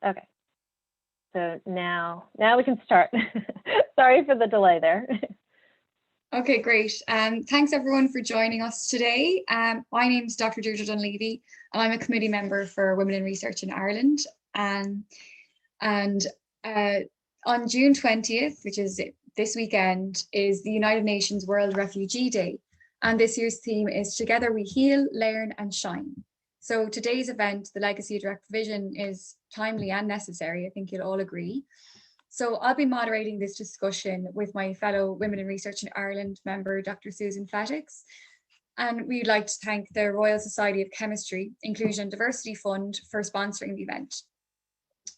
Okay. So now we can start. Sorry for the delay there. Okay, great. Thanks everyone for joining us today. My name is Dr. Deirdre Dunleavy, and I'm a committee member for Women in Research in Ireland. And on June 20th, which is this weekend, is the United Nations World Refugee Day. And this year's theme is Together We Heal, Learn and Shine. So today's event, the Legacy of Direct Provision, is timely and necessary. I think you'll all agree. So I'll be moderating this discussion with my fellow Women in Research in Ireland member, Dr. Susan Fetix. And we'd like to thank the Royal Society of Chemistry, Inclusion and Diversity Fund for sponsoring the event.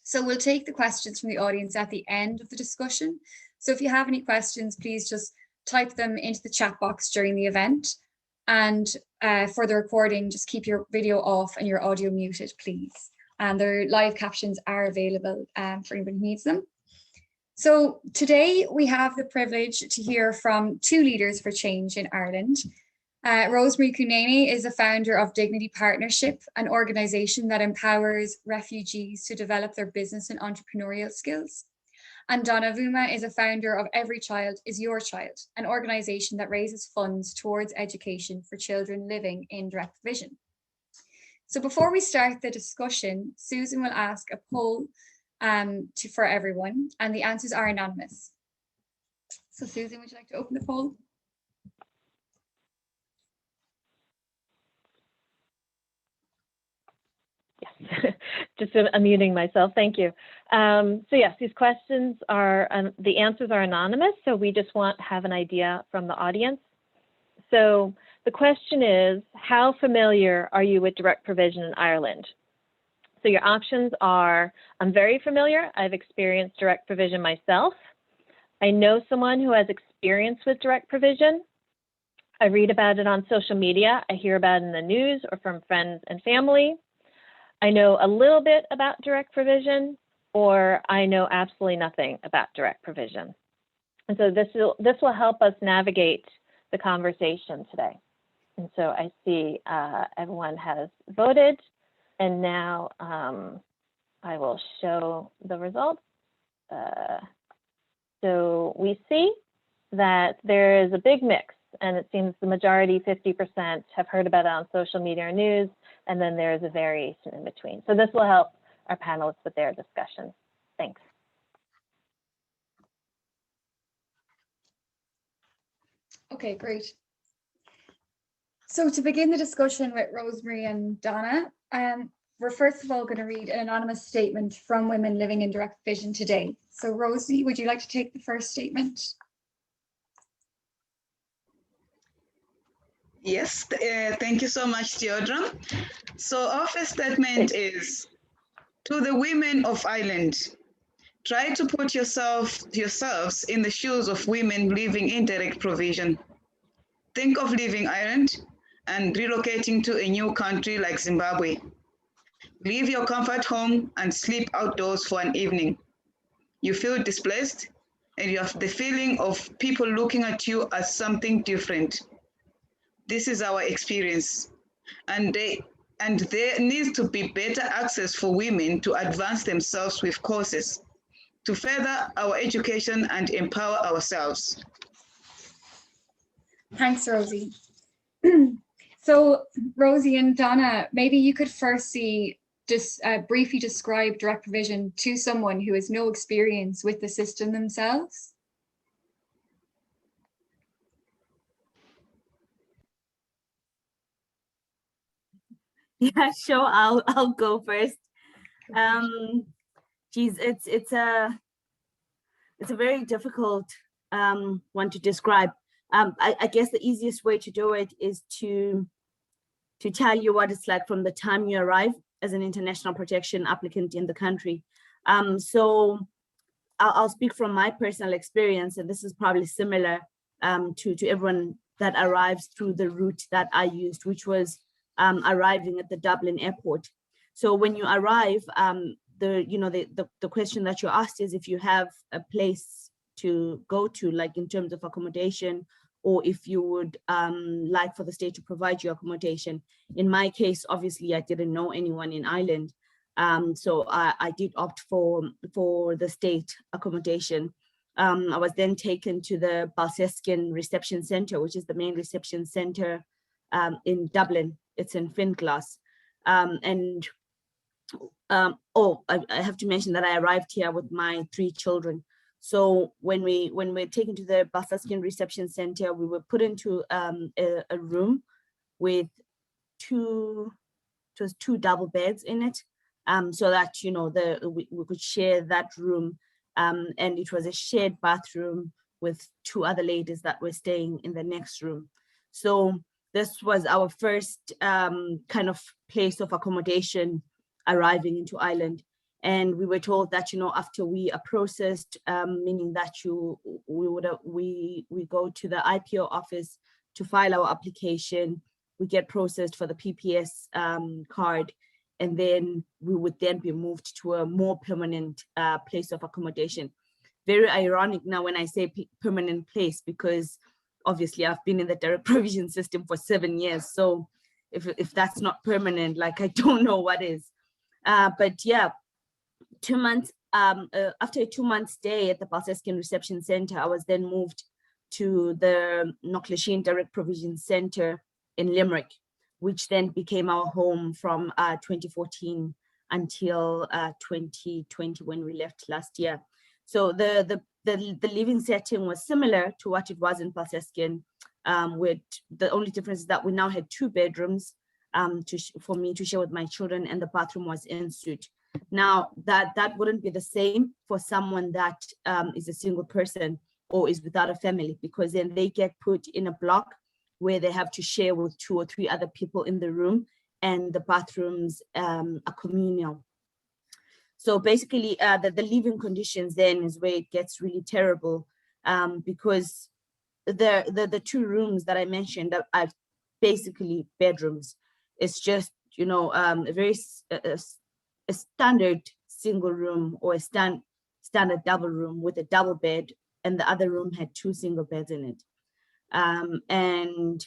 So we'll take the questions from the audience at the end of the discussion. So if you have any questions, please just type them into the chat box during the event. And for the recording, just keep your video off and your audio muted, please. And their live captions are available for anyone who needs them. So today we have the privilege to hear from two leaders for change in Ireland. Rosemary Kunene is the founder of Dignity Partnership, an organisation that empowers refugees to develop their business and entrepreneurial skills. And Donnah Vuma is a founder of Every Child is Your Child, an organisation that raises funds towards education for children living in direct provision. So before we start the discussion, Susan will ask a poll for everyone, and the answers are anonymous. So Susan, would you like to open the poll? Yes, just unmuting myself. Thank you. So yes, these questions are, the answers are anonymous, so we just want to have an idea from the audience. So the question is, how familiar are you with direct provision in Ireland? So your options are, I'm very familiar, I've experienced direct provision myself. I know someone who has experience with direct provision. I read about it on social media. I hear about it in the news or from friends and family. I know a little bit about direct provision, or I know absolutely nothing about direct provision. And so this will help us navigate the conversation today. And so I see everyone has voted. And now I will show the results. So we see that there is a big mix, and it seems the majority, 50%, have heard about it on social media or news, and then there is a variation in between. So this will help our panelists with their discussion. Thanks. Okay, great. So to begin the discussion with Rosemary and Donnah, we're first of all going to read an anonymous statement from women living in direct provision today. So Rosie, would you like to take the first statement? Yes, thank you so much, Deirdre. So our first statement is, to the women of Ireland, try to put yourselves in the shoes of women living in direct provision. Think of leaving Ireland and relocating to a new country like Zimbabwe. Leave your comfort home and sleep outdoors for an evening. You feel displaced and you have the feeling of people looking at you as something different. This is our experience, and there needs to be better access for women to advance themselves with courses, to further our education and empower ourselves. Thanks, Rosie. So Rosie and Donnah, maybe you could firstly just briefly describe direct provision to someone who has no experience with the system themselves. Yeah, sure. I'll go first. Geez, it's a very difficult one to describe. I guess the easiest way to do it is to tell you what it's like from the time you arrive as an international protection applicant in the country. So I'll speak from my personal experience, and this is probably similar to everyone that arrives through the route that I used, which was arriving at the Dublin airport. So when you arrive, the question that you're asked is if you have a place to go to, like in terms of accommodation, or if you would like for the state to provide you accommodation. In my case, obviously, I didn't know anyone in Ireland. So I did opt for the state accommodation. I was then taken to the Balseskin Reception Centre, which is the main reception centre in Dublin. It's in Finglas. I have to mention that I arrived here with my 3 children. So when we're taken to the Balseskin Reception Centre, we were put into a room with two double beds in it, so that we could share that room, and it was a shared bathroom with 2 other ladies that were staying in the next room. So this was our first kind of place of accommodation arriving into Ireland. And we were told that, after we are processed, meaning that we go to the IPO office to file our application, we get processed for the PPS card, and then we would then be moved to a more permanent place of accommodation. Very ironic now when I say permanent place, because obviously I've been in the direct provision system for 7 years. So if that's not permanent, like, I don't know what is. But yeah, 2 months, after a 2-month stay at the Balseskin Reception Centre, I was then moved to the Knocklashin Direct Provision Centre in Limerick, which then became our home from 2014 until 2020, when we left last year. So the living setting was similar to what it was in Balseskin, with the only difference is that we now had 2 bedrooms for me to share with my children, and the bathroom was en suite. Now that wouldn't be the same for someone that is a single person or is without a family, because then they get put in a block where they have to share with 2 or 3 other people in the room, and the bathrooms are communal. So basically, the living conditions then is where it gets really terrible, because the 2 rooms that I mentioned are basically bedrooms. It's just, a standard single room, or a standard double room with a double bed, and the other room had 2 single beds in it. And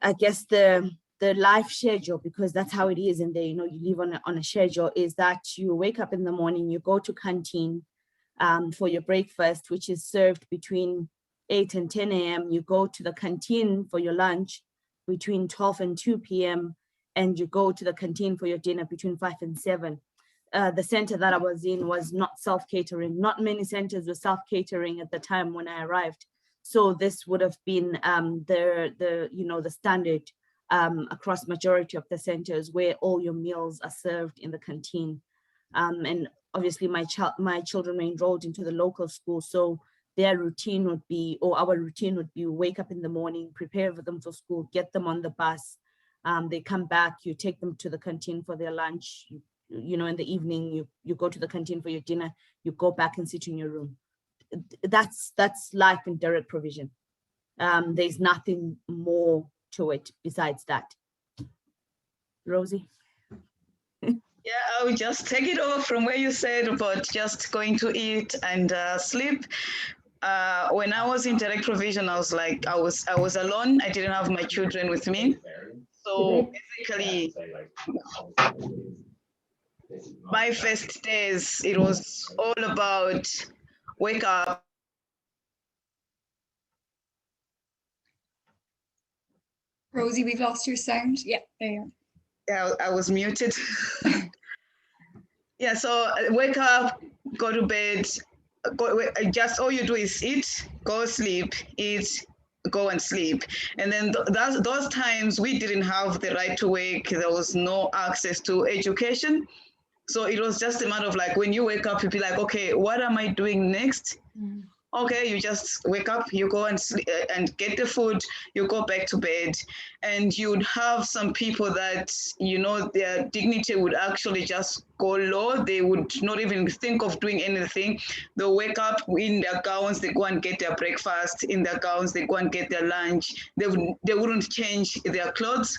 I guess the life schedule, because that's how it is in there, you live on a schedule, is that you wake up in the morning, you go to canteen for your breakfast, which is served between 8 and 10 a.m. You go to the canteen for your lunch between 12 and 2 p.m. and you go to the canteen for your dinner between 5 and 7. The center that I was in was not self-catering. Not many centers were self-catering at the time when I arrived. So this would have been the standard across majority of the centers, where all your meals are served in the canteen. And obviously my children were enrolled into the local school, so their routine would be, or our routine would be, wake up in the morning, prepare for them for school, get them on the bus. They come back, you take them to the canteen for their lunch. In the evening, you go to the canteen for your dinner, you go back and sit in your room. That's life in direct provision. There's nothing more to it besides that. Rosie? Yeah, I will just take it over from where you said about just going to eat and sleep. When I was in direct provision, I was alone. I didn't have my children with me. So basically, my first days, it was all about wake up. Rosie, we've lost your sound. Yeah, there you are. Yeah, I was muted. Yeah, so wake up, go to bed, just all you do is eat, go sleep, eat, go and sleep. And then those times we didn't have the right to work. There was no access to education. So it was just a matter of like, when you wake up, you'd be like, okay, what am I doing next? Mm. Okay, you just wake up, you go and sleep, and get the food, you go back to bed. And you'd have some people that, their dignity would actually just go low. They would not even think of doing anything. They'll wake up in their gowns, they go and get their breakfast. In their gowns, they go and get their lunch. They wouldn't change their clothes.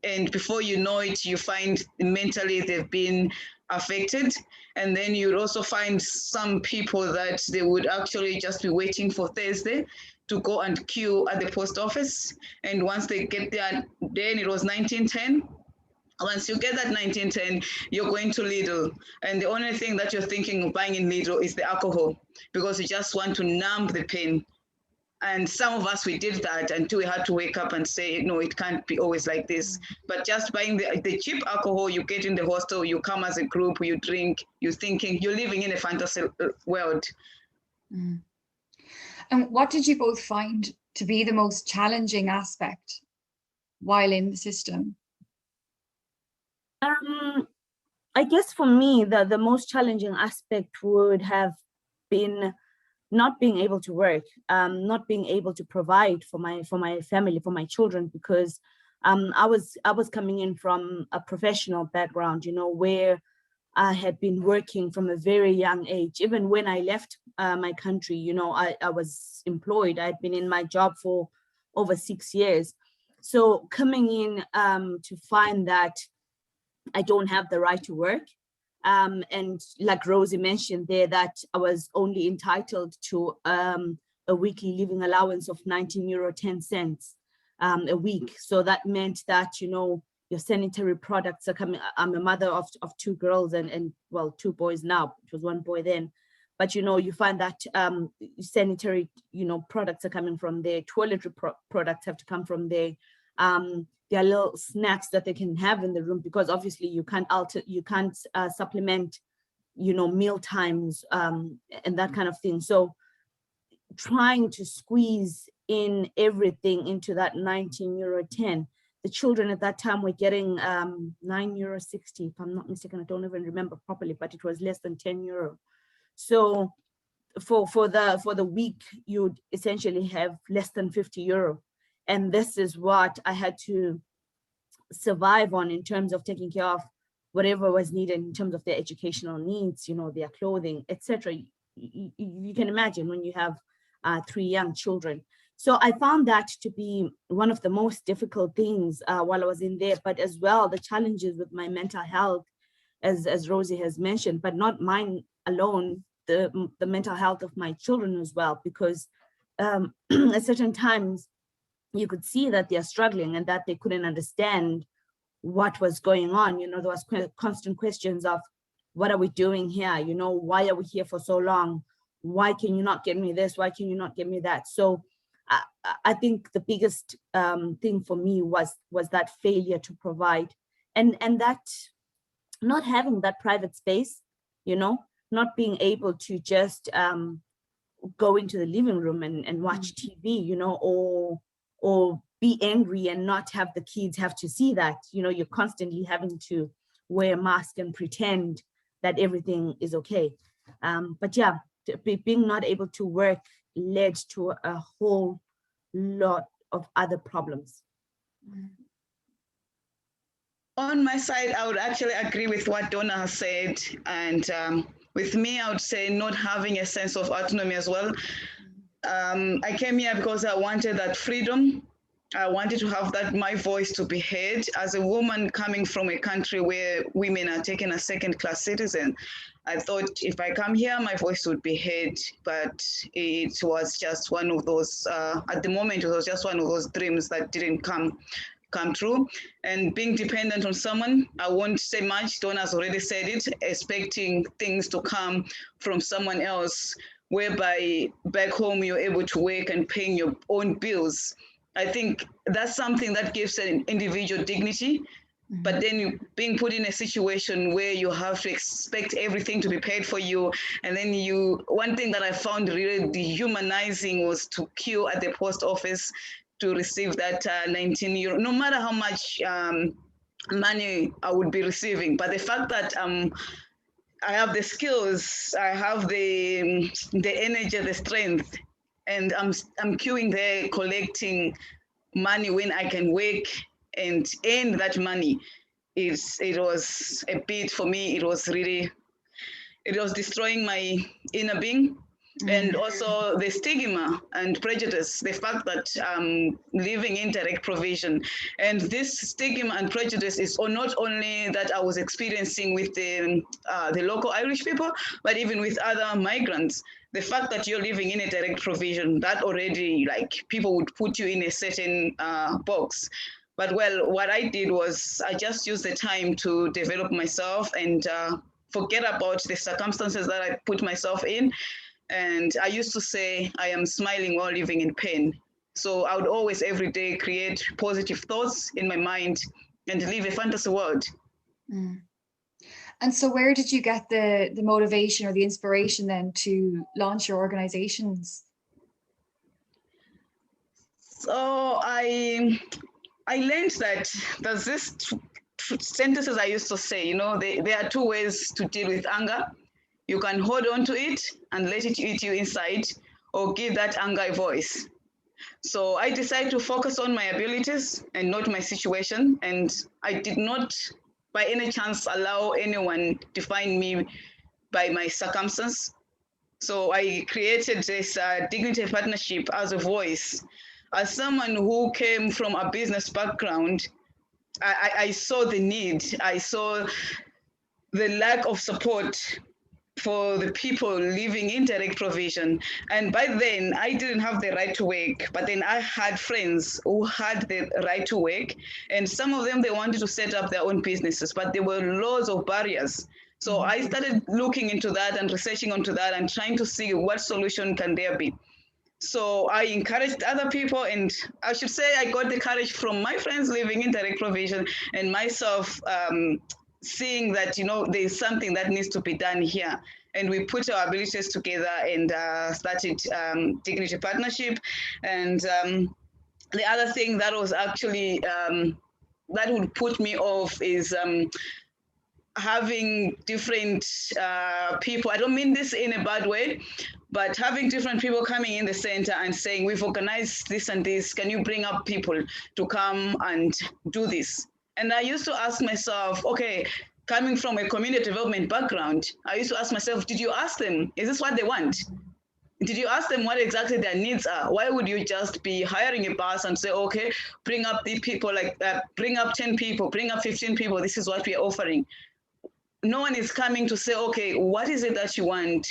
And before you know it, you find mentally they've been affected. And then you'd also find some people that they would actually just be waiting for Thursday to go and queue at the post office. And once they get there, then it was 1910. Once you get that 1910, you're going to Lidl, and the only thing that you're thinking of buying in Lidl is the alcohol, because you just want to numb the pain. And some of us, we did that until we had to wake up and say, no, it can't be always like this. But just buying the cheap alcohol, you get in the hostel, you come as a group, you drink, you're thinking, you're living in a fantasy world. Mm. And what did you both find to be the most challenging aspect while in the system? I guess for me, the most challenging aspect would have been not being able to work, not being able to provide for my family, for my children, because I was coming in from a professional background, you know, where I had been working from a very young age. Even when I left my country, you know, I was employed. I'd been in my job for over 6 years. So coming in to find that I don't have the right to work. And like Rosie mentioned there, that I was only entitled to a weekly living allowance of €19.10 a week. So that meant that, you know, your sanitary products are coming. I'm a mother of 2 girls and well, 2 boys now. It was 1 boy then. But, you know, you find that sanitary, you know, products are coming from there. Toiletry products have to come from there. There are little snacks that they can have in the room, because obviously you can't supplement, you know, meal times and that kind of thing. So trying to squeeze in everything into that €19.10. The children at that time were getting €9.60, if I'm not mistaken. I don't even remember properly, but it was less than €10. So for the week, you'd essentially have less than €50. And this is what I had to survive on in terms of taking care of whatever was needed in terms of their educational needs, you know, their clothing, etc. You can imagine when you have 3 young children. So I found that to be one of the most difficult things while I was in there, but as well, the challenges with my mental health, as Rosie has mentioned, but not mine alone, the mental health of my children as well, because at certain times, you could see that they're struggling and that they couldn't understand what was going on. You know, there was constant questions of, what are we doing here? You know, why are we here for so long? Why can you not get me this? Why can you not get me that? So I think the biggest thing for me was that failure to provide, and that not having that private space, you know, not being able to just go into the living room and watch TV, you know, or be angry and not have the kids have to see that, you know, you're constantly having to wear a mask and pretend that everything is okay. But yeah, being not able to work led to a whole lot of other problems. On my side, I would actually agree with what Donnah has said. And with me, I would say not having a sense of autonomy as well. I came here because I wanted that freedom. I wanted to have that, my voice to be heard. As a woman coming from a country where women are taken as second-class citizens, I thought if I come here, my voice would be heard. But it was just one of those, at the moment, it was just one of those dreams that didn't come true. And being dependent on someone, I won't say much, Donnah has already said it, expecting things to come from someone else, whereby back home you're able to work and paying your own bills. I think that's something that gives an individual dignity, but then you being put in a situation where you have to expect everything to be paid for you. And then one thing that I found really dehumanizing was to queue at the post office to receive that €19, no matter how much money I would be receiving. But the fact that I have the skills, I have the energy, the strength, and I'm queuing there collecting money when I can work and earn that money. It was a bit, for me, it was destroying my inner being. And also the stigma and prejudice, the fact that living in direct provision. And this stigma and prejudice is not only that I was experiencing with the local Irish people, but even with other migrants. The fact that you're living in a direct provision, that already, like, people would put you in a certain box. But well, what I did was I just used the time to develop myself and forget about the circumstances that I put myself in. And I used to say, I am smiling while living in pain. So I would always every day create positive thoughts in my mind and live a fantasy world. Mm. And so where did you get the motivation or the inspiration then to launch your organizations? So I learned that there's this sentences I used to say, you know, there are two ways to deal with anger. You can hold on to it and let it eat you inside, or give that anger a voice. So I decided to focus on my abilities and not my situation. And I did not, by any chance, allow anyone define me by my circumstance. So I created this dignity partnership as a voice. As someone who came from a business background, I saw the need. I saw the lack of support for the people living in direct provision. And by then, I didn't have the right to work, but then I had friends who had the right to work. And some of them, they wanted to set up their own businesses, but there were loads of barriers. So I started looking into that and researching onto that and trying to see what solution can there be. So I encouraged other people, and I should say I got the courage from my friends living in direct provision and myself seeing that, you know, there's something that needs to be done here. And we put our abilities together and started Dignity Partnership. And the other thing that was actually, that would put me off is having different people. I don't mean this in a bad way, but having different people coming in the center and saying, we've organized this and this, can you bring up people to come and do this? And I used to ask myself, okay, coming from a community development background, I used to ask myself, did you ask them, is this what they want? Did you ask them what exactly their needs are? Why would you just be hiring a bus and say, okay, bring up the people, like bring up 10 people, bring up 15 people, this is what we are offering. No one is coming to say, okay, what is it that you want?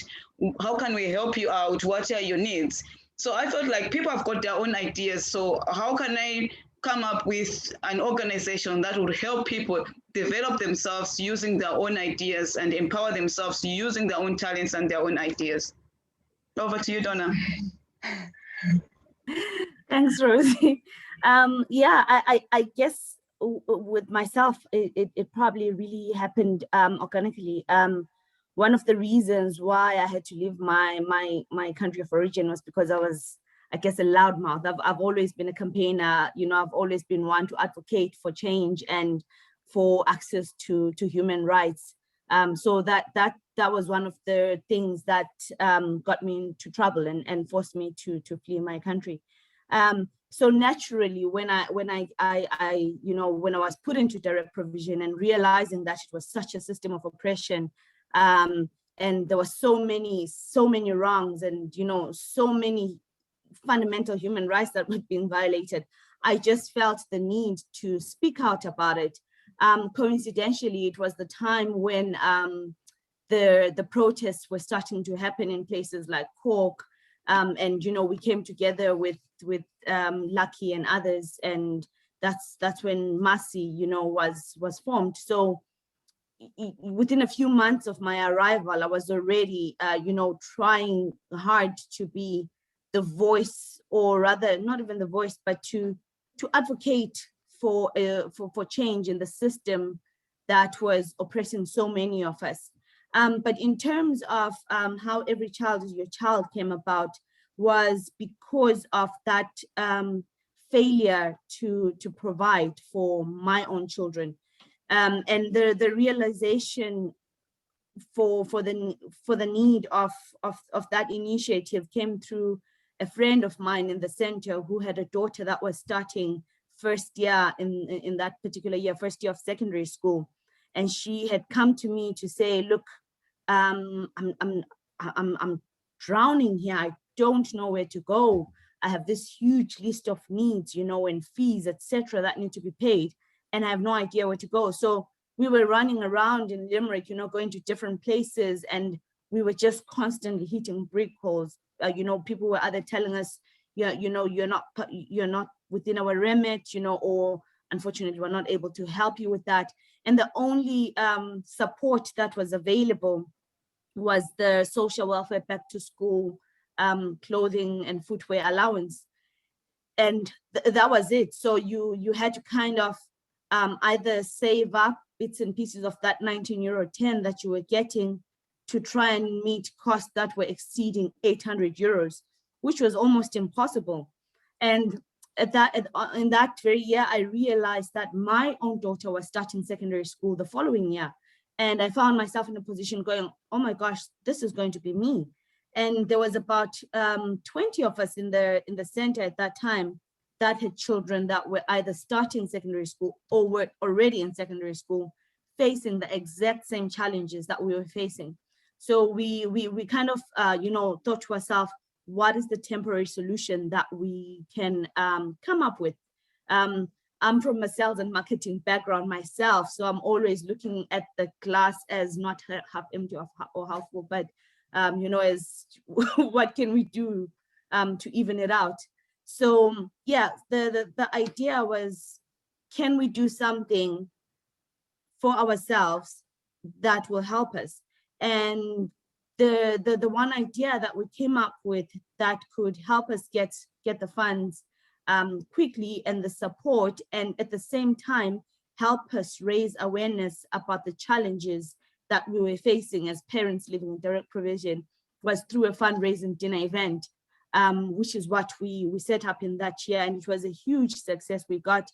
How can we help you out? What are your needs? So I felt like people have got their own ideas. So how can I come up with an organization that would help people develop themselves using their own ideas and empower themselves using their own talents and their own ideas? Over to you, Donnah. Thanks, Rosie. Yeah, I guess with myself, it probably really happened organically. One of the reasons why I had to leave my country of origin was because I was, I guess, a loudmouth. I've always been a campaigner. You know, I've always been one to advocate for change and for access to human rights. So that was one of the things that got me into trouble and forced me to flee my country. So naturally, when I you know, when I was put into direct provision and realizing that it was such a system of oppression, and there were so many wrongs, and you know, so many fundamental human rights that were being violated, I just felt the need to speak out about it. Coincidentally, it was the time when the protests were starting to happen in places like Cork, and you know, we came together with Lucky and others, and that's when Mercy, you know, was formed. So within a few months of my arrival, I was already you know, trying hard to be the voice, or rather not even the voice, but to advocate for change in the system that was oppressing so many of us. But in terms of how Every Child is Your Child came about, was because of that failure to provide for my own children, and the realization for the need of that initiative came through a friend of mine in the center who had a daughter that was starting first year in that particular year, first year of secondary school. And she had come to me to say, look, I'm drowning here. I don't know where to go. I have this huge list of needs, you know, and fees, etc., that need to be paid, and I have no idea where to go. So we were running around in Limerick, you know, going to different places, and we were just constantly hitting brick walls. You know, people were either telling us, yeah, you know, you're not within our remit, you know, or unfortunately were not able to help you with that. And the only support that was available was the social welfare back to school clothing and footwear allowance. And that was it. So you had to kind of either save up bits and pieces of that €19.10 that you were getting to try and meet costs that were exceeding €800, which was almost impossible. And in that very year, I realized that my own daughter was starting secondary school the following year. And I found myself in a position going, oh my gosh, this is going to be me. And there was about 20 of us in the center at that time that had children that were either starting secondary school or were already in secondary school, facing the exact same challenges that we were facing. So we kind of, thought to ourselves, what is the temporary solution that we can come up with? I'm from a sales and marketing background myself, so I'm always looking at the glass as not half empty or half full, but as what can we do to even it out? So yeah, the idea was, can we do something for ourselves that will help us? And the one idea that we came up with that could help us get the funds quickly and the support, and at the same time help us raise awareness about the challenges that we were facing as parents living in direct provision, was through a fundraising dinner event, which is what we set up in that year. And it was a huge success. We got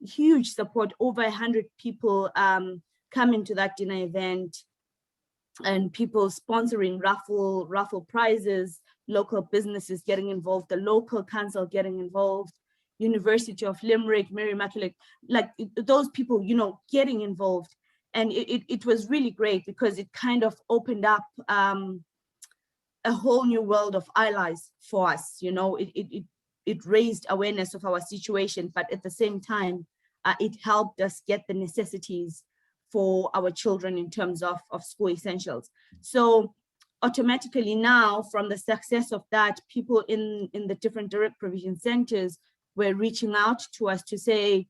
huge support, over 100 people coming to that dinner event, and people sponsoring raffle prizes, local businesses getting involved, the local council getting involved, University of Limerick, Mary Immaculate, like those people, getting involved. And it was really great because it kind of opened up a whole new world of allies for us. It raised awareness of our situation, but at the same time, it helped us get the necessities for our children in terms of school essentials. So automatically now, from the success of that, people in the different direct provision centers were reaching out to us to say,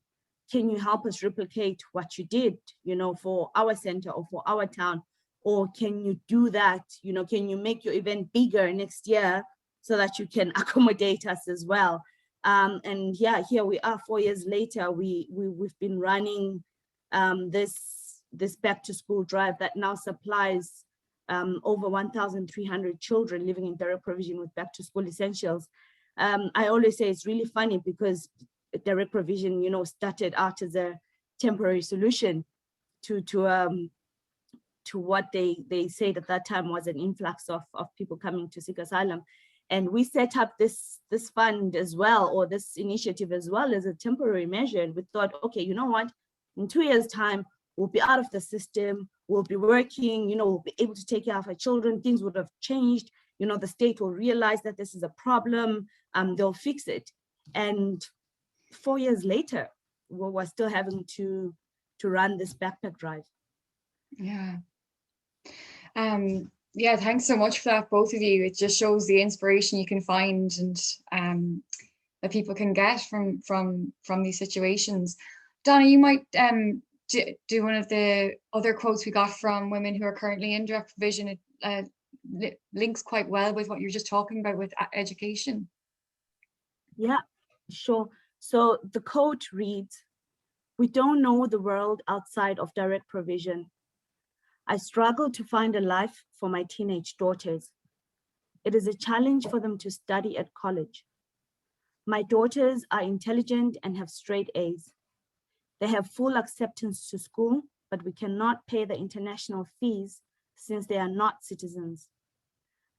can you help us replicate what you did, for our center or for our town? Or can you do that? Can you make your event bigger next year so that you can accommodate us as well? And yeah, here we are 4 years later. We've been running this back to school drive that now supplies over 1,300 children living in direct provision with back to school essentials. I always say it's really funny because direct provision, started out as a temporary solution to what they said at that time was an influx of people coming to seek asylum. And we set up this fund as well, or this initiative as well, as a temporary measure. And we thought, okay, you know what? In 2 years' time, we'll be out of the system, we'll be working, we'll be able to take care of our children, things would have changed, the state will realize that this is a problem, they'll fix it. And 4 years later, we're still having to run this backpack drive. Yeah. Yeah, thanks so much for that, both of you. It just shows the inspiration you can find and that people can get from these situations. Donnah, you might do one of the other quotes we got from women who are currently in direct provision. It links quite well with what you're just talking about with education. Yeah, sure. So the quote reads, "We don't know the world outside of direct provision. I struggle to find a life for my teenage daughters. It is a challenge for them to study at college. My daughters are intelligent and have straight A's. They have full acceptance to school, but we cannot pay the international fees since they are not citizens.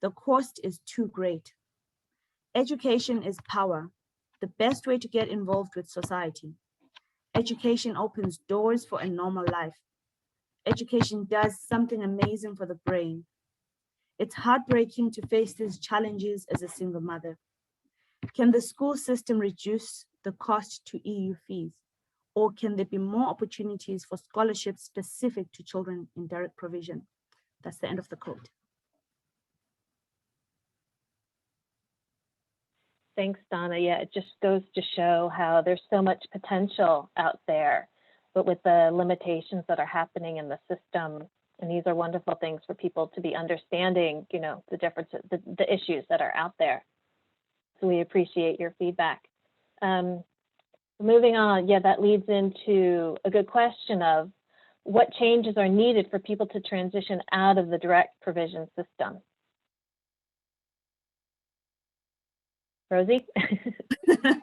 The cost is too great. Education is power, the best way to get involved with society. Education opens doors for a normal life. Education does something amazing for the brain. It's heartbreaking to face these challenges as a single mother. Can the school system reduce the cost to EU fees? Or can there be more opportunities for scholarships specific to children in direct provision?" That's the end of the quote. Thanks, Donna. Yeah, it just goes to show how there's so much potential out there, but with the limitations that are happening in the system, and these are wonderful things for people to be understanding, you know, the differences, the issues that are out there. So we appreciate your feedback. Moving on, yeah, that leads into a good question of what changes are needed for people to transition out of the direct provision system. Rosie? I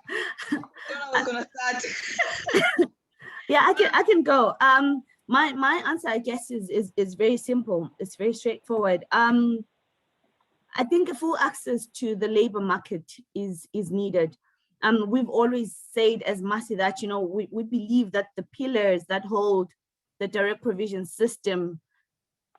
was gonna start. Yeah, I can go. My answer, I guess, is very simple. It's very straightforward. I think full access to the labor market is needed. We've always said as Masi that, you know, we believe that the pillars that hold the direct provision system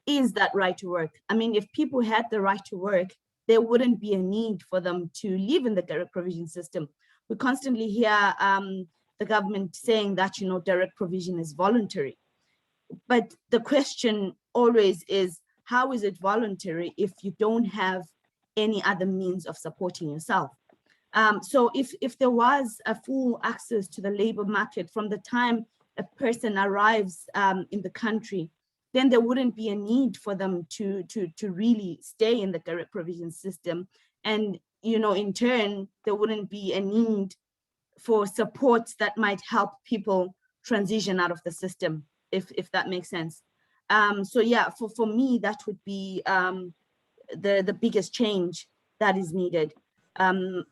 is that right to work. I mean, if people had the right to work, there wouldn't be a need for them to live in the direct provision system. We constantly hear the government saying that, you know, direct provision is voluntary. But the question always is, how is it voluntary if you don't have any other means of supporting yourself? So if there was a full access to the labor market from the time a person arrives in the country, then there wouldn't be a need for them to really stay in the direct provision system. And, you know, in turn, there wouldn't be a need for support that might help people transition out of the system, if that makes sense. So yeah, for me, that would be the biggest change that is needed. A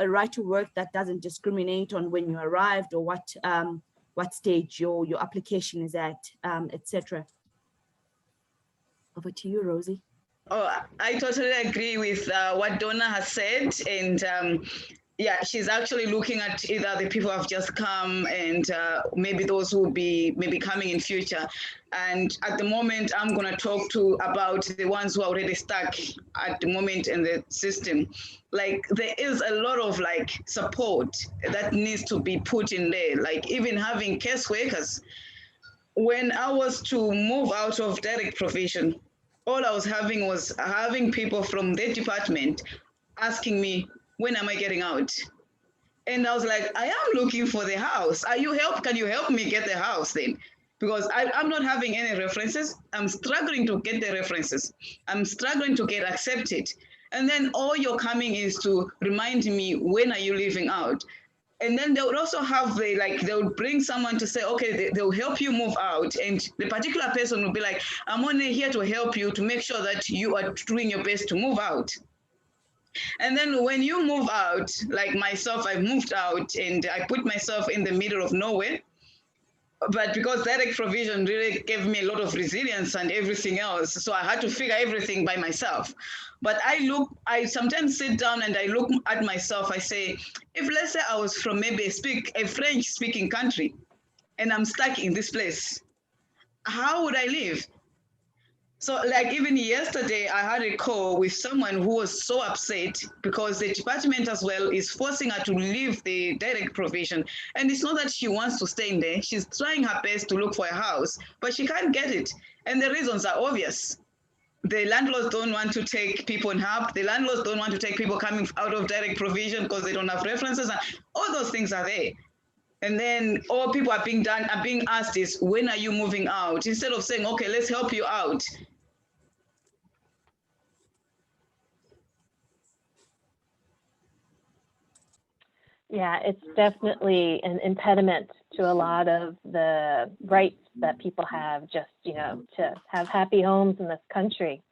right to work that doesn't discriminate on when you arrived or what stage your application is at, etc. Over to you, Rosie. Oh, I totally agree with what Donna has said, and yeah, she's actually looking at either the people who have just come and maybe those who will be maybe coming in future. And at the moment, I'm going to talk about the ones who are already stuck at the moment in the system. Like, there is a lot of like support that needs to be put in there, like even having caseworkers. When I was to move out of direct provision, all I was having people from the department asking me, when am I getting out? And I was like, I am looking for the house. Can you help me get the house then? Because I'm not having any references. I'm struggling to get the references. I'm struggling to get accepted. And then all you're coming is to remind me, when are you leaving out? And then they would also have they would bring someone to say, okay, they'll help you move out. And the particular person will be like, I'm only here to help you to make sure that you are doing your best to move out. And then when you move out, like myself, I moved out and I put myself in the middle of nowhere. But because direct provision really gave me a lot of resilience and everything else, so I had to figure everything by myself. But I sometimes sit down and I look at myself, I say, if let's say I was from maybe a French-speaking country and I'm stuck in this place, how would I live? So like even yesterday, I had a call with someone who was so upset because the department as well is forcing her to leave the direct provision. And it's not that she wants to stay in there. She's trying her best to look for a house, but she can't get it. And the reasons are obvious. The landlords don't want to take people in help. The landlords don't want to take people coming out of direct provision because they don't have references. And all those things are there. And then all people are being asked is, when are you moving out? Instead of saying, okay, let's help you out. Yeah, it's definitely an impediment to a lot of the rights that people have, just, you know, to have happy homes in this country.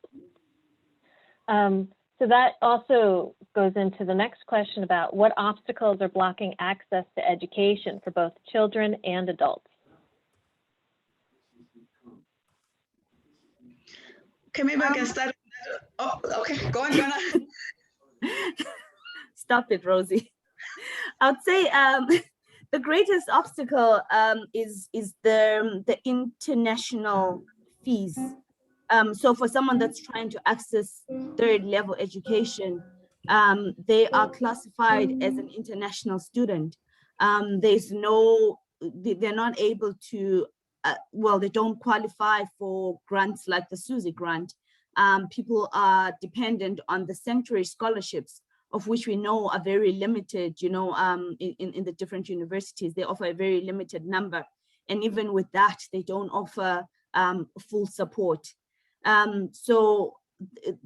So that also goes into the next question about what obstacles are blocking access to education for both children and adults. Okay, maybe I can start. Oh, okay, go on, Donnah. Stop it, Rosie. I would say the greatest obstacle is the international fees. So for someone that's trying to access third level education, they are classified as an international student. They're not able to, they don't qualify for grants like the Susie grant. People are dependent on the sanctuary scholarships, of which we know are very limited, you know, in the different universities. They offer a very limited number. And even with that, they don't offer full support. So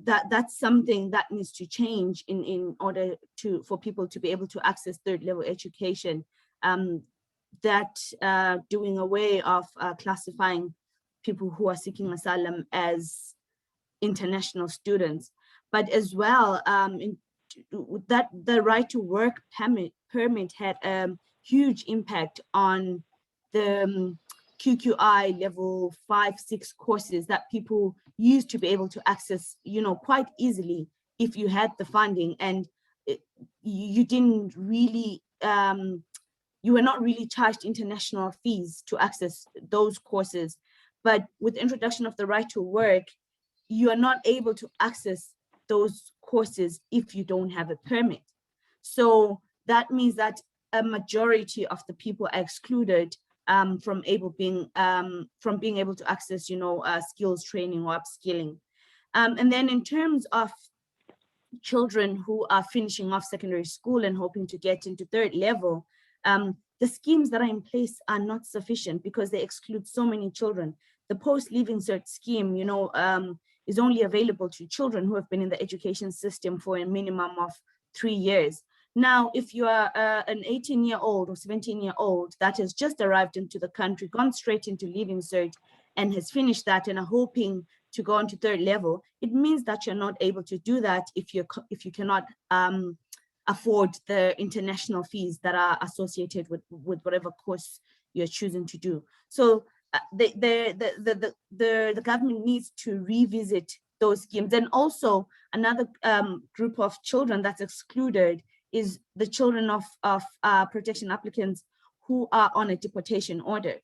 that's something that needs to change in order for people to be able to access third level education. Doing away of classifying people who are seeking asylum as international students, but as well, that the right to work permit had a huge impact on the QQI level 5-6 courses that people used to be able to access, you know, quite easily if you had the funding, and you didn't really, you were not really charged international fees to access those courses. But with the introduction of the right to work, you are not able to access those courses if you don't have a permit. So that means that a majority of the people are excluded from being able to access, you know, skills training or upskilling. And then in terms of children who are finishing off secondary school and hoping to get into third level, the schemes that are in place are not sufficient because they exclude so many children. The post-leaving cert scheme, you know, is only available to children who have been in the education system for a minimum of 3 years. Now, if you are an 18-year-old or 17-year-old that has just arrived into the country, gone straight into leaving cert and has finished that and are hoping to go on to third level, it means that you're not able to do that if you cannot afford the international fees that are associated with whatever course you're choosing to do. So the government needs to revisit those schemes. And also another group of children that's excluded is the children of protection applicants who are on a deportation order.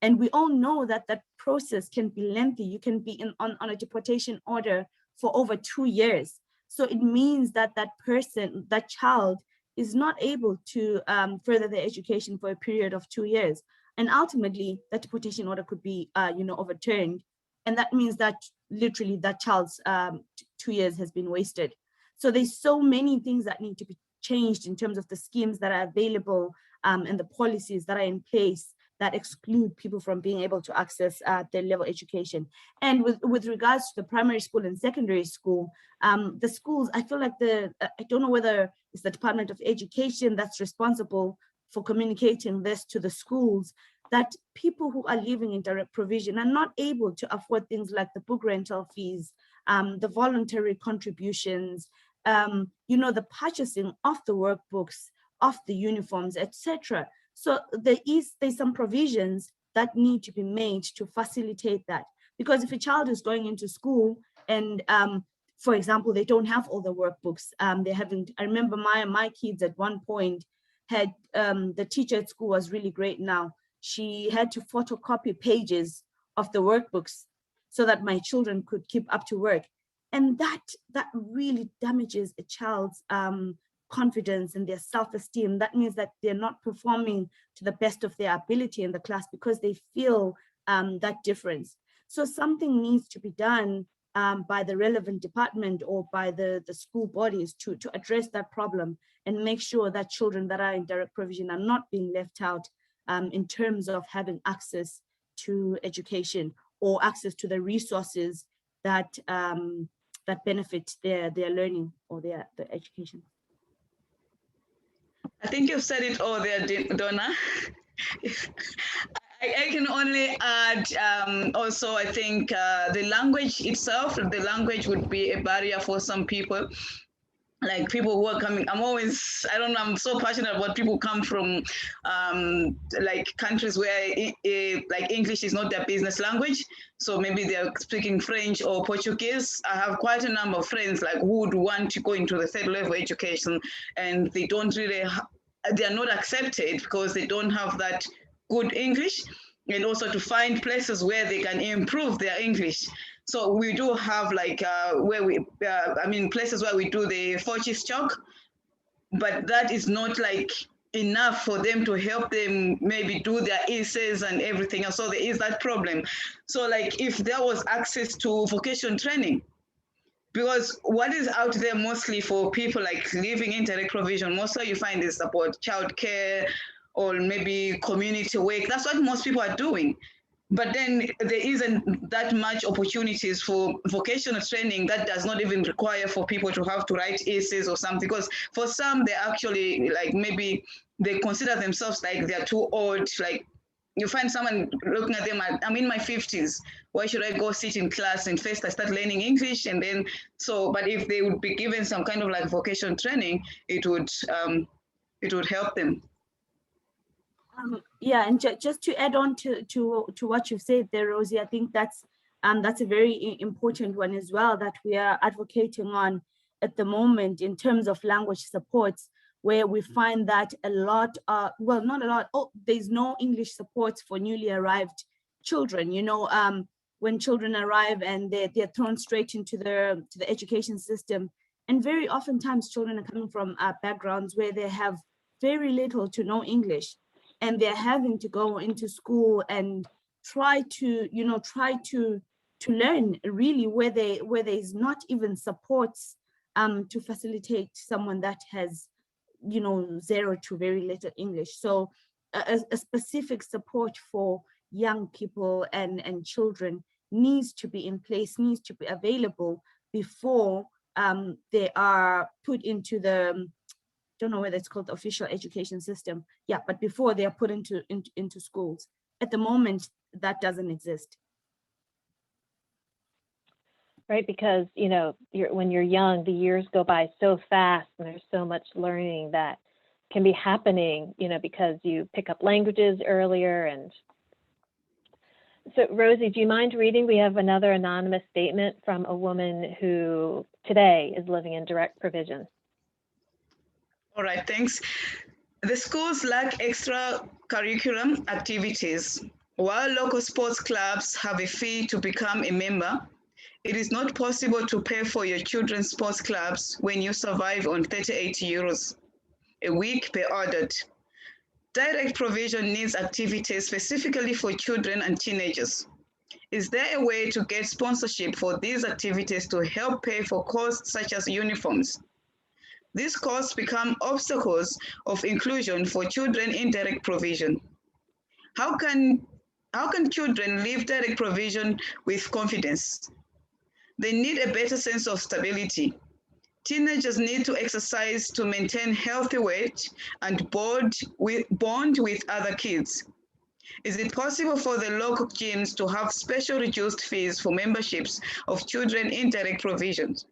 And we all know that that process can be lengthy. You can be on a deportation order for over 2 years. So it means that that child is not able to further their education for a period of 2 years. And ultimately, that deportation order could be, overturned. And that means that literally that child's 2 years has been wasted. So there's so many things that need to be changed in terms of the schemes that are available and the policies that are in place that exclude people from being able to access their level education. And with regards to the primary school and secondary school, the schools, I feel like I don't know whether it's the Department of Education that's responsible for communicating this to the schools, that people who are living in direct provision are not able to afford things like the book rental fees, the voluntary contributions, the purchasing of the workbooks, of the uniforms, etc. So there's some provisions that need to be made to facilitate that. Because if a child is going into school and, for example, they don't have all the workbooks, I remember my kids at one point had, the teacher at school was really great now. She had to photocopy pages of the workbooks so that my children could keep up to work. And that really damages a child's confidence and their self-esteem. That means that they're not performing to the best of their ability in the class because they feel that difference. So something needs to be done by the relevant department or by the school bodies to address that problem and make sure that children that are in direct provision are not being left out in terms of having access to education or access to the resources that benefit their learning or their education. I think you've said it all there, Donnah. I can only add also, I think the language itself, the language would be a barrier for some people. Like people who are coming, I'm so passionate about people who come from like countries where like English is not their business language. So maybe they're speaking French or Portuguese. I have quite a number of friends like who would want to go into the third level education and they don't really, they're not accepted because they don't have that good English, and also to find places where they can improve their English. So we do have like places where we do the Forchis chalk, but that is not like enough for them to help them maybe do their essays and everything else. So there is that problem. So like if there was access to vocation training, because what is out there mostly for people like living in direct provision, mostly you find is about childcare or maybe community work. That's what most people are doing. But then there isn't that much opportunities for vocational training that does not even require for people to have to write essays or something. Because for some, they actually like maybe they consider themselves like they're too old. Like you find someone looking at them, I'm in my 50s. Why should I go sit in class and first I start learning English and then so? But if they would be given some kind of like vocational training, it would help them. Yeah, and just to add on to what you've said there, Rosie, I think that's a very important one as well that we are advocating on at the moment in terms of language supports, where we find that a lot, well, not a lot, there's no English supports for newly arrived children. You know, when children arrive and they're thrown straight into the education system, and very oftentimes children are coming from backgrounds where they have very little to no English, and they're having to go into school and try to learn really where there's not even supports to facilitate someone that has zero to very little English. So a specific support for young people and children needs to be in place, needs to be available before they are put into the don't know whether it's called the official education system. Yeah, but before they are put into schools. At the moment, that doesn't exist. Right, because when you're young, the years go by so fast, and there's so much learning that can be happening, because you pick up languages earlier. And so, Rosie, do you mind reading? We have another anonymous statement from a woman who today is living in direct provision. All right, thanks. The schools lack extra curriculum activities. While local sports clubs have a fee to become a member, it is not possible to pay for your children's sports clubs when you survive on 38 euros a week per adult. Direct provision needs activities specifically for children and teenagers. Is there a way to get sponsorship for these activities to help pay for costs such as uniforms? These costs become obstacles of inclusion for children in direct provision. How can children leave direct provision with confidence? They need a better sense of stability. Teenagers need to exercise to maintain healthy weight and bond with other kids. Is it possible for the local gyms to have special reduced fees for memberships of children in direct provisions?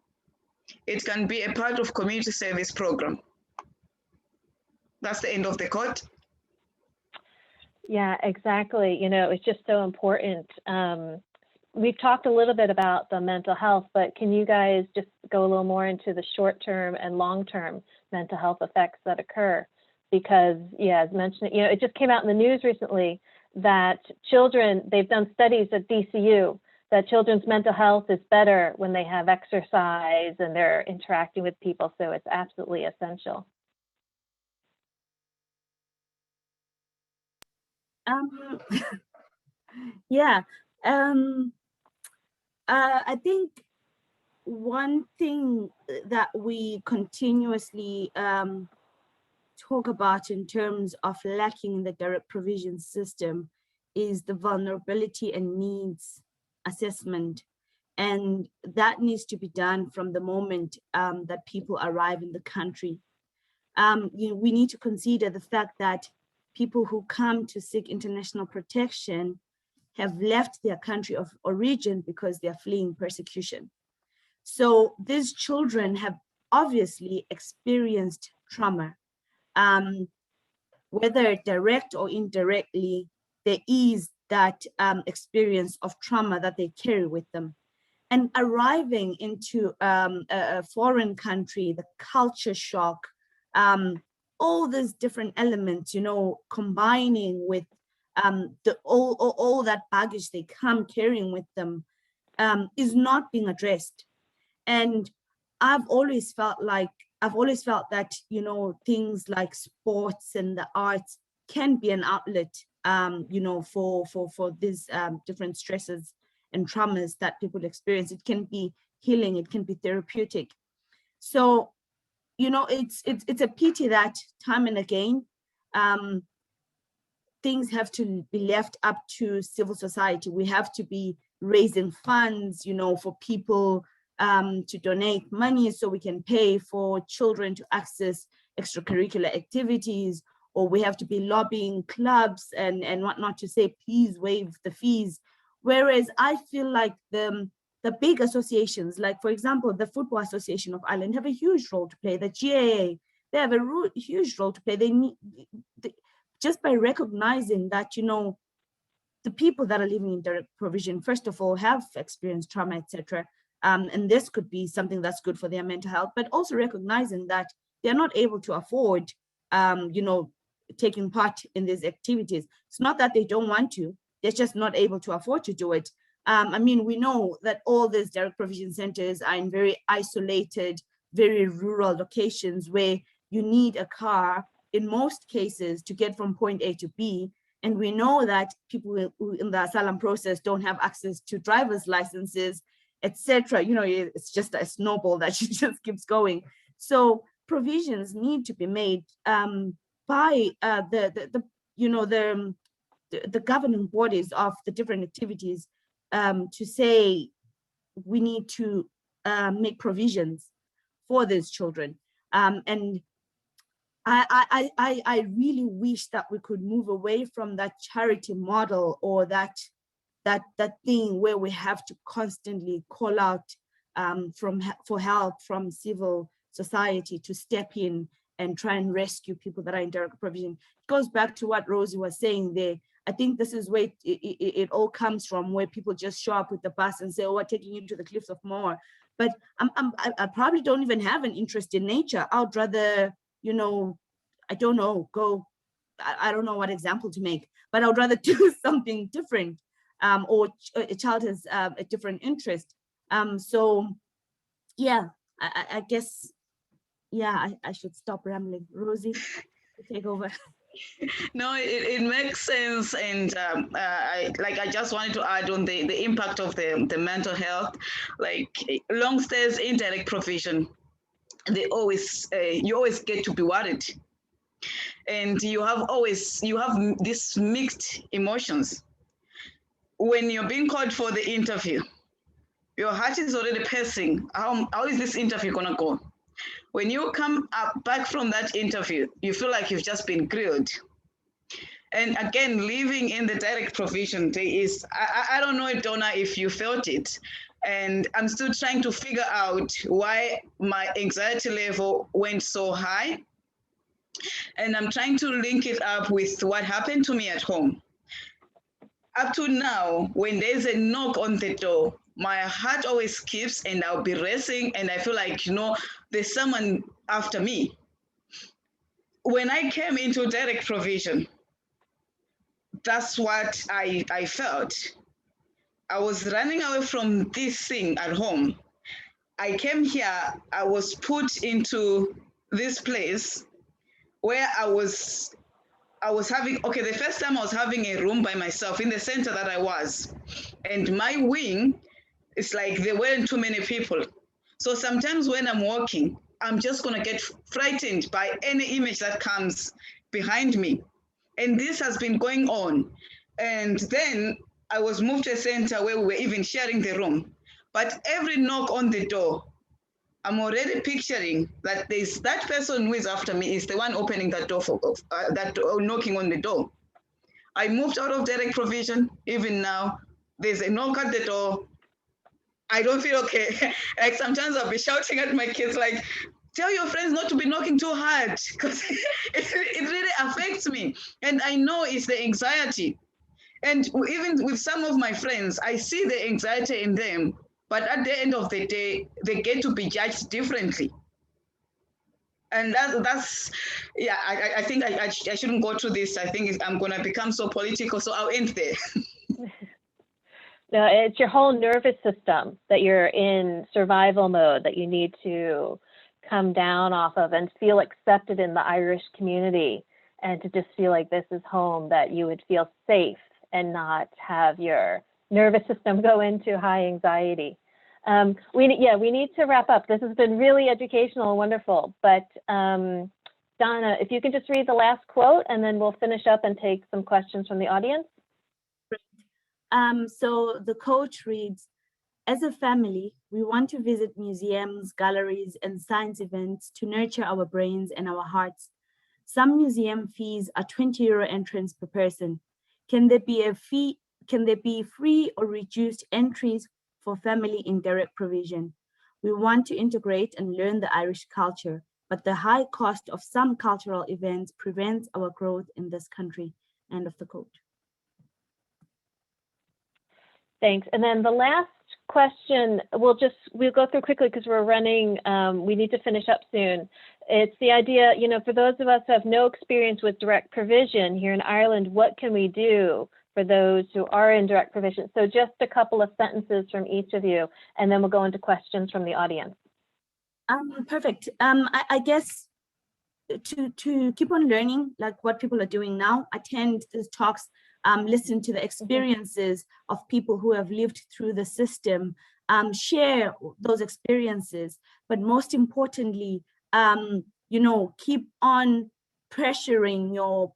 It can be a part of community service program. That's the end of the quote. Yeah, exactly. It's just so important. We've talked a little bit about the mental health, but can you guys just go a little more into the short-term and long-term mental health effects that occur? Because, yeah, as mentioned, it just came out in the news recently that children, they've done studies at DCU, that children's mental health is better when they have exercise and they're interacting with people. So it's absolutely essential. Yeah. I think one thing that we continuously talk about in terms of lacking in the direct provision system is the vulnerability and needs assessment. And that needs to be done from the moment that people arrive in the country. We need to consider the fact that people who come to seek international protection have left their country of origin because they're fleeing persecution. So these children have obviously experienced trauma. Whether direct or indirectly, there is that experience of trauma that they carry with them. And arriving into a foreign country, the culture shock, all these different elements, combining with all that baggage they come carrying with them is not being addressed. And I've always felt that, things like sports and the arts can be an outlet, for these different stresses and traumas that people experience. It can be healing, it can be therapeutic. So, you know, it's a pity that time and again, things have to be left up to civil society. We have to be raising funds, you know, for people to donate money so we can pay for children to access extracurricular activities, or we have to be lobbying clubs and whatnot to say, please waive the fees. Whereas I feel like the big associations, like for example, the Football Association of Ireland have a huge role to play, the GAA, they have a huge role to play. They need, just by recognizing that, you know, the people that are living in direct provision, first of all, have experienced trauma, etc. And this could be something that's good for their mental health, but also recognizing that they're not able to afford, you know, taking part in these activities. It's not that they don't want to, they're just not able to afford to do it. I mean, we know that all these direct provision centers are in very isolated, very rural locations where you need a car in most cases to get from point A to B. And we know that people who in the asylum process don't have access to driver's licenses, etc. You know, it's just a snowball that just keeps going. So provisions need to be made by the governing bodies of the different activities to say we need to make provisions for these children. And I really wish that we could move away from that charity model, or that thing where we have to constantly call out for help from civil society to step in and try and rescue people that are in direct provision. It goes back to what Rosie was saying there. I think this is where it all comes from, where people just show up with the bus and say, oh, we're taking you to the cliffs of Moher. But I probably don't even have an interest in nature. I'd rather, you know, I don't know, I don't know what example to make, but I'd rather do something different, or a child has a different interest. So yeah, I guess, yeah, I should stop rambling. Rosie, take over. No, it makes sense, and I just wanted to add on the impact of the mental health, like long stays in direct provision. They always you always get to be worried, and you have these mixed emotions when you're being called for the interview. Your heart is already pacing. How is this interview gonna go? When you come up back from that interview, you feel like you've just been grilled. And again, living in the direct provision, there is, I don't know, Donnah, if you felt it. And I'm still trying to figure out why my anxiety level went so high. And I'm trying to link it up with what happened to me at home. Up to now, when there's a knock on the door, my heart always skips and I'll be racing and I feel like, you know, there's someone after me. When I came into direct provision, that's what I felt. I was running away from this thing at home. I came here, I was put into this place where I was having, okay, the first time I was having a room by myself in the center that I was. And my wing, it's like there weren't too many people. So sometimes when I'm walking, I'm just gonna get frightened by any image that comes behind me. And this has been going on. And then I was moved to a center where we were even sharing the room. But every knock on the door, I'm already picturing that there's that person who is after me is the one opening that door knocking on the door. I moved out of direct provision. Even now, there's a knock at the door. I don't feel okay. Like sometimes I'll be shouting at my kids, like, tell your friends not to be knocking too hard, because it really affects me. And I know it's the anxiety. And even with some of my friends, I see the anxiety in them, but at the end of the day, they get to be judged differently. And that's yeah, I think I shouldn't go through this. I think I'm going to become so political, so I'll end there. No, it's your whole nervous system that you're in survival mode that you need to come down off of and feel accepted in the Irish community, and to just feel like this is home, that you would feel safe and not have your nervous system go into high anxiety. We need to wrap up. This has been really educational and wonderful. But Donna, if you could just read the last quote, and then we'll finish up and take some questions from the audience. So the quote reads, "As a family, we want to visit museums, galleries, and science events to nurture our brains and our hearts. Some museum fees are €20 entrance per person. Can there be free or reduced entries for family in direct provision? We want to integrate and learn the Irish culture, but the high cost of some cultural events prevents our growth in this country." End of the quote. Thanks. And then the last question, we'll go through quickly because we're running, we need to finish up soon. It's the idea, for those of us who have no experience with direct provision here in Ireland, what can we do for those who are in direct provision? So just a couple of sentences from each of you, and then we'll go into questions from the audience. Perfect. I guess to keep on learning, like what people are doing now, attend these talks, listen to the experiences of people who have lived through the system, share those experiences, but most importantly, keep on pressuring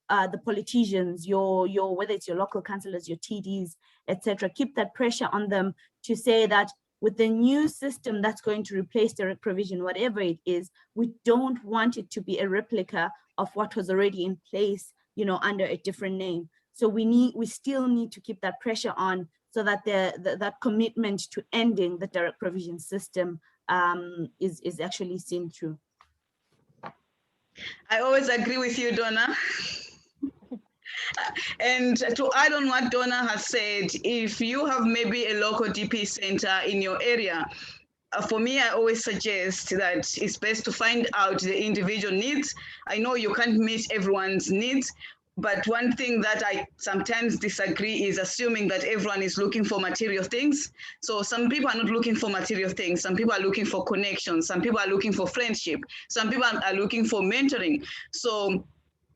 the politicians, whether it's your local councillors, your TDs, etc. Keep that pressure on them to say that with the new system that's going to replace direct provision, whatever it is, we don't want it to be a replica of what was already in place, under a different name. So we still need to keep that pressure on so that that commitment to ending the direct provision system is actually seen through. I always agree with you, Donnah. And to add on what Donnah has said, if you have maybe a local DP center in your area, for me, I always suggest that it's best to find out the individual needs. I know you can't meet everyone's needs, but one thing that I sometimes disagree is assuming that everyone is looking for material things. So some people are not looking for material things. Some people are looking for connections. Some people are looking for friendship. Some people are looking for mentoring. So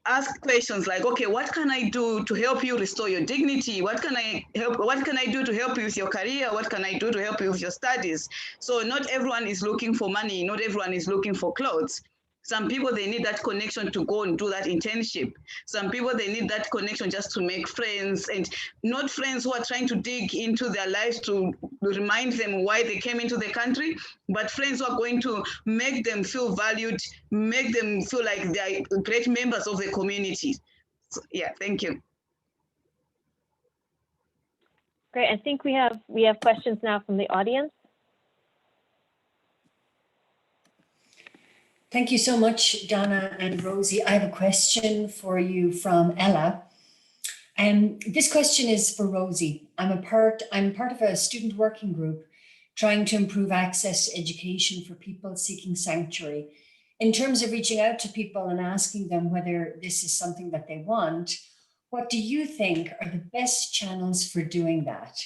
ask questions like, okay, what can I do to help you restore your dignity? What can I do to help you with your career? What can I do to help you with your studies? So not everyone is looking for money. Not everyone is looking for clothes. Some people, they need that connection to go and do that internship. Some people, they need that connection just to make friends, and not friends who are trying to dig into their lives to remind them why they came into the country, but friends who are going to make them feel valued, make them feel like they are great members of the community. So, yeah, thank you. Great. I think we have questions now from the audience. Thank you so much, Donnah and Rosie. I have a question for you from Ella. This question is for Rosie. I'm part of a student working group trying to improve access to education for people seeking sanctuary. In terms of reaching out to people and asking them whether this is something that they want, what do you think are the best channels for doing that?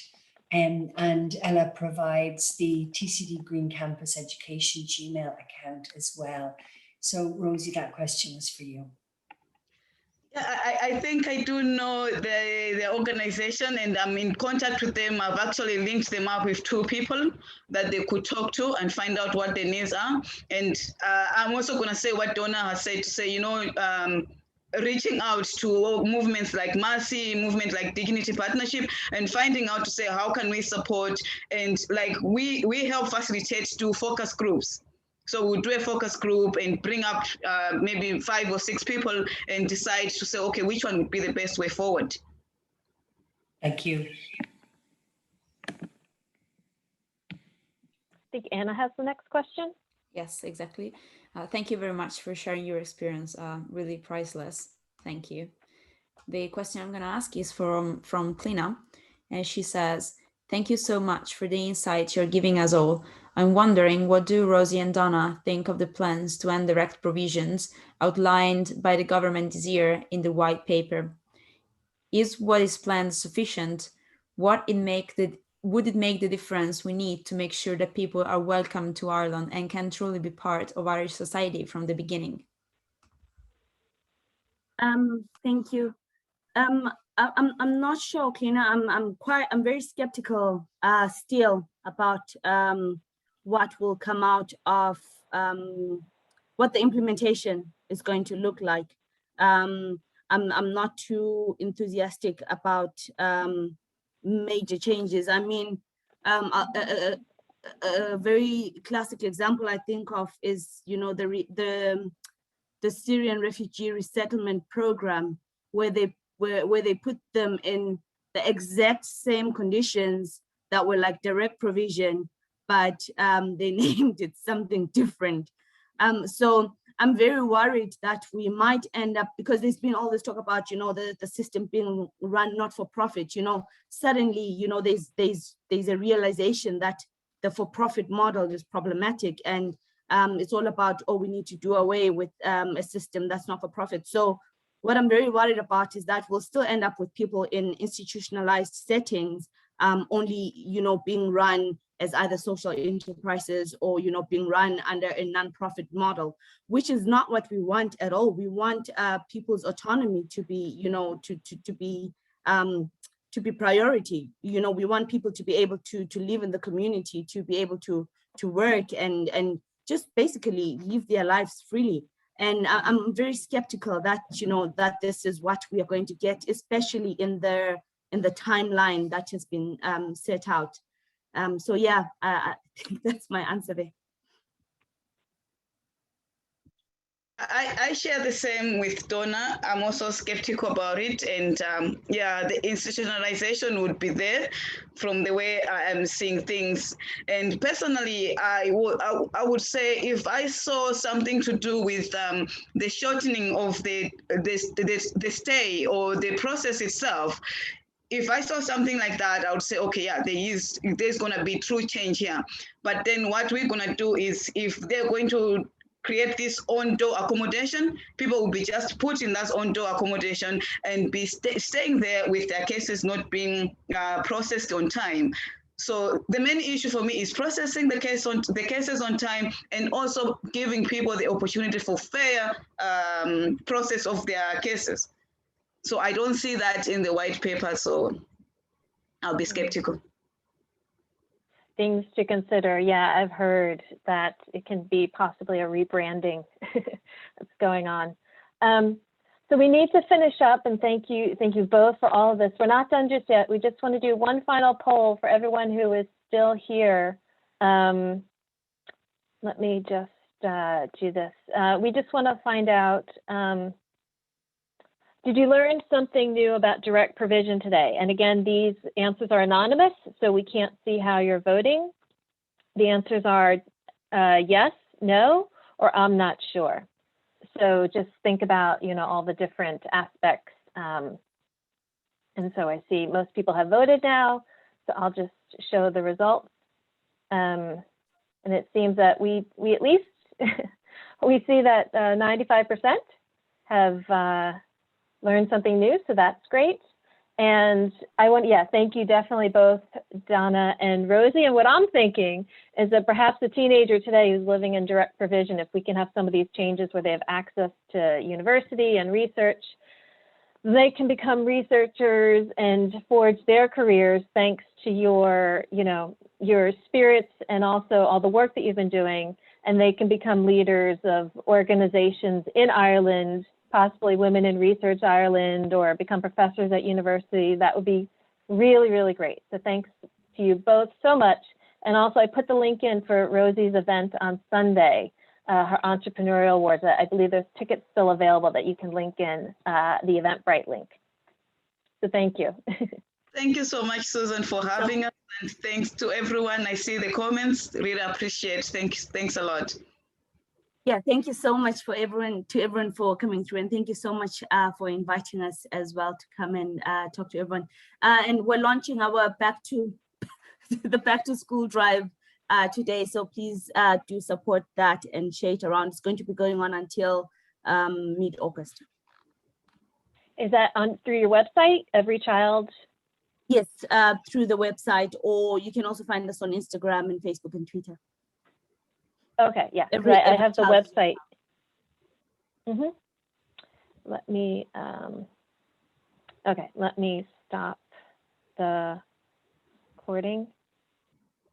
And Ella provides the TCD Green Campus Education Gmail account as well. So Rosie, that question was for you. Yeah, I think I do know the organization, and I'm in contact with them. I've actually linked them up with 2 people that they could talk to and find out what their needs are. And I'm also going to say what Donnah has said, to say, reaching out to movements like Mercy, movement like Dignity Partnership, and finding out to say, how can we support? And like we help facilitate to focus groups. So we'll do a focus group and bring up maybe 5 or 6 people and decide to say, okay, which one would be the best way forward? Thank you. I think Anna has the next question. Yes, exactly. Thank you very much for sharing your experience. Really priceless. Thank you. The question I'm going to ask is from Clina, and she says, "Thank you so much for the insights you're giving us all. I'm wondering, what do Rosie and Donnah think of the plans to end direct provisions outlined by the government this year in the white paper? Is what is planned sufficient? Would it make the difference we need to make sure that people are welcome to Ireland and can truly be part of Irish society from the beginning?" Thank you. I'm not sure, Clina. I'm very skeptical still about what will come out of what the implementation is going to look like. I'm not too enthusiastic about major changes. I mean, a very classic example I think of is, you know, the Syrian refugee resettlement program, where they put them in the exact same conditions that were like direct provision, but they named it something different. So I'm very worried that we might end up, because there's been all this talk about, you know, the system being run not for profit, you know, suddenly, you know, there's a realization that the for-profit model is problematic, and it's all about, oh, we need to do away with a system that's not for profit. So what I'm very worried about is that we'll still end up with people in institutionalized settings, only, you know, being run as either social enterprises or, you know, being run under a non-profit model, which is not what we want at all. We want people's autonomy to be, you know, to be priority. You know, we want people to be able to live in the community, to be able to work and just basically live their lives freely. And I'm very skeptical that, you know, that this is what we are going to get, especially in the timeline that has been set out. So yeah, I think that's my answer there. I share the same with Donnah. I'm also skeptical about it. And yeah, the institutionalization would be there from the way I am seeing things. And personally, I would say if I saw something to do with the shortening of the stay or the process itself, if I saw something like that, I would say, okay, yeah, there's going to be true change here. But then what we're going to do is, if they're going to create this on-door accommodation, people will be just put in that on-door accommodation and be staying there with their cases not being processed on time. So the main issue for me is processing the cases on time, and also giving people the opportunity for fair process of their cases. So I don't see that in the white paper, so I'll be skeptical. Things to consider. Yeah, I've heard that it can be possibly a rebranding that's going on. So we need to finish up, and thank you both for all of this. We're not done just yet. We just want to do one final poll for everyone who is still here. Let me just do this. We just want to find out, did you learn something new about direct provision today? And again, these answers are anonymous, so we can't see how you're voting. The answers are yes, no, or I'm not sure. So just think about, you know, all the different aspects. And so I see most people have voted now, so I'll just show the results. And it seems that we at least, we see that 95% have learn something new, so that's great. And thank you definitely both Donnah and Rosie. And what I'm thinking is that perhaps the teenager today who's living in direct provision, if we can have some of these changes where they have access to university and research, they can become researchers and forge their careers thanks to your, you know, your spirits and also all the work that you've been doing. And they can become leaders of organizations in Ireland, possibly Women in Research Ireland, or become professors at university. That would be really, really great. So thanks to you both so much. And also I put the link in for Rosie's event on Sunday, her entrepreneurial awards. I believe there's tickets still available that you can link in the Eventbrite link. So thank you. Thank you so much, Susan, for having us. And thanks to everyone. I see the comments, really appreciate. Thanks a lot. Yeah, thank you so much for everyone for coming through, and thank you so much for inviting us as well to come and talk to everyone. And we're launching our back to school drive today, so please do support that and share it around. It's going to be going on until mid-August. Is that through your website, Every Child? Yes, through the website, or you can also find us on Instagram and Facebook and Twitter. Okay, yeah, I have the website. Let me, okay, let me stop the recording.